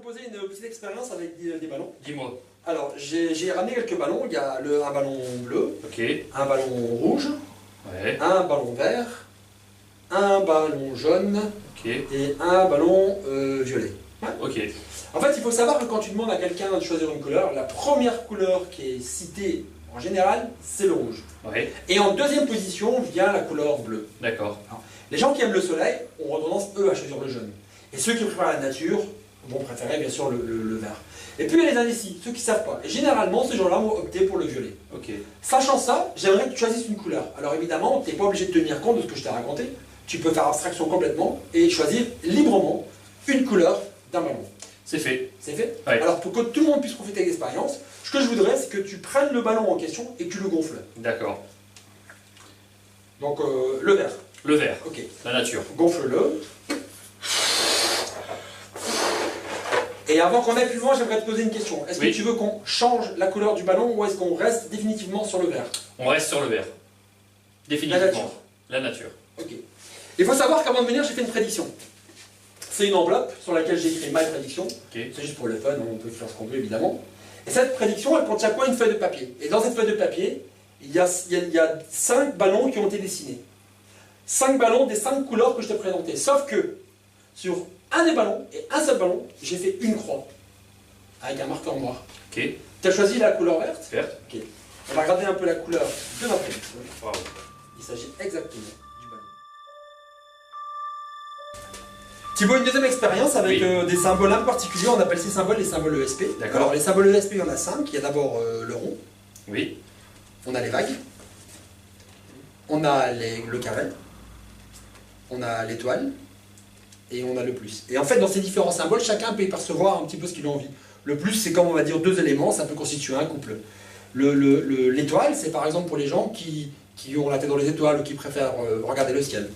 proposer une petite expérience avec des ballons. Dis-moi. Alors, j'ai ramené quelques ballons. Il y a un ballon bleu, Ok. un ballon rouge, Ouais. un ballon vert, un ballon jaune Ok. et un ballon violet. Ouais. Ok. En fait, il faut savoir que quand tu demandes à quelqu'un de choisir une couleur, la première couleur qui est citée en général, c'est le rouge. Ouais. Et en deuxième position vient la couleur bleue. D'accord. Les gens qui aiment le soleil ont tendance, eux, à choisir le jaune. Et ceux qui préfèrent la nature vont préférer, bien sûr, le vert. Et puis, il y a les indécis, ceux qui ne savent pas. Et généralement, ces gens-là vont opter pour le violet. Ok. Sachant ça, j'aimerais que tu choisisses une couleur. Alors évidemment, tu n'es pas obligé de tenir compte de ce que je t'ai raconté. Tu peux faire abstraction complètement et choisir librement une couleur d'un ballon. C'est fait. C'est fait? Ouais. Alors pour que tout le monde puisse profiter de l'expérience, ce que je voudrais, c'est que tu prennes le ballon en question et que tu le gonfles. D'accord. Donc le vert. Le vert. Ok. La nature. Gonfle-le. Et avant qu'on aille plus loin, j'aimerais te poser une question. Est-ce que tu veux qu'on change la couleur du ballon ou est-ce qu'on reste définitivement sur le vert? On reste sur le vert. Définitivement. La nature. La nature. Ok. Il faut savoir qu'avant de venir, j'ai fait une prédiction. C'est une enveloppe sur laquelle j'ai écrit ma prédiction. Ok. C'est juste pour le fun, on peut faire ce qu'on veut évidemment. Et cette prédiction, elle contient quoi? Une feuille de papier. Et dans cette feuille de papier, il y a 5 ballons qui ont été dessinés. 5 ballons des 5 couleurs que je t'ai présentées. Sauf que sur un des ballons, et un seul ballon, j'ai fait une croix. Avec un marqueur noir. Ok. Tu as choisi la couleur verte? Verte. Ok. On va regarder un peu la couleur de ma prédiction. Bravo. Il s'agit exactement du ballon. Thibaut, une deuxième expérience avec des symboles un peu particuliers. On appelle ces symboles les symboles ESP. D'accord. Alors les symboles ESP, il y en a 5. Il y a d'abord le rond. Oui. On a les vagues. On a le carré. On a l'étoile. Et on a le plus. Et en fait, dans ces différents symboles, chacun peut y percevoir un petit peu ce qu'il a envie. Le plus, c'est comme on va dire 2 éléments, ça peut constituer un couple. L'étoile, c'est par exemple pour les gens qui ont la tête dans les étoiles ou qui préfèrent regarder le ciel.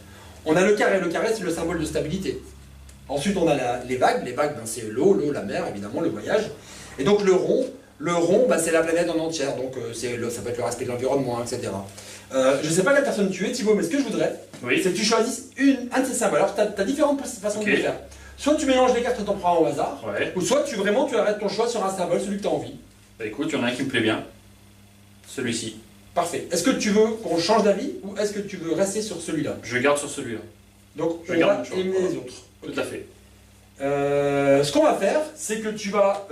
On a le carré c'est le symbole de stabilité. Ensuite, on a les vagues. Les vagues, ben, c'est l'eau, la mer, évidemment, le voyage. Et donc le rond, ben, c'est la planète en entière. Donc ça peut être le respect de l'environnement, etc. Je ne sais pas quelle personne tu es, Thibaut, mais ce que je voudrais, c'est que tu choisisses un de ces symboles. Alors, tu as différentes façons de le faire. Soit tu mélanges les cartes et t'en prends au hasard, ou soit tu arrêtes ton choix sur un symbole, celui que tu as envie. Bah écoute, il y en a un qui me plaît bien. Celui-ci. Parfait. Est-ce que tu veux qu'on change d'avis, ou est-ce que tu veux rester sur celui-là? Je garde sur celui-là. Donc, je on garde va mon choix. éliminer les autres. Tout à fait. Ce qu'on va faire, c'est que tu vas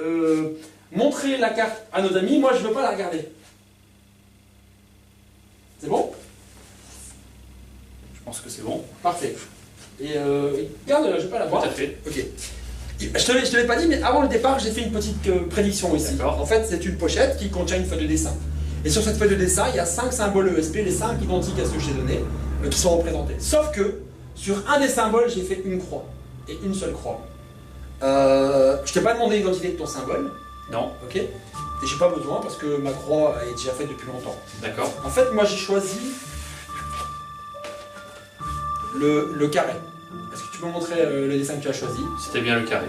montrer la carte à nos amis. Moi, je ne veux pas la regarder. C'est bon? Je pense que c'est bon. Parfait. Et regarde, je ne vais pas la voir. Tout à fait. Ok. Je te l'ai pas dit, mais avant le départ, j'ai fait une petite prédiction ici. D'accord. En fait, c'est une pochette qui contient une feuille de dessin. Et sur cette feuille de dessin, il y a 5 symboles ESP, les 5 identiques à ceux que je t'ai donnés, qui sont représentés. Sauf que, sur un des symboles, j'ai fait une croix. Et une seule croix. Je t'ai pas demandé l'identité de ton symbole. Non. Ok. Et j'ai pas besoin parce que ma croix est déjà faite depuis longtemps. D'accord. En fait, moi j'ai choisi le carré. Est-ce que tu peux montrer le dessin que tu as choisi? C'était bien le carré.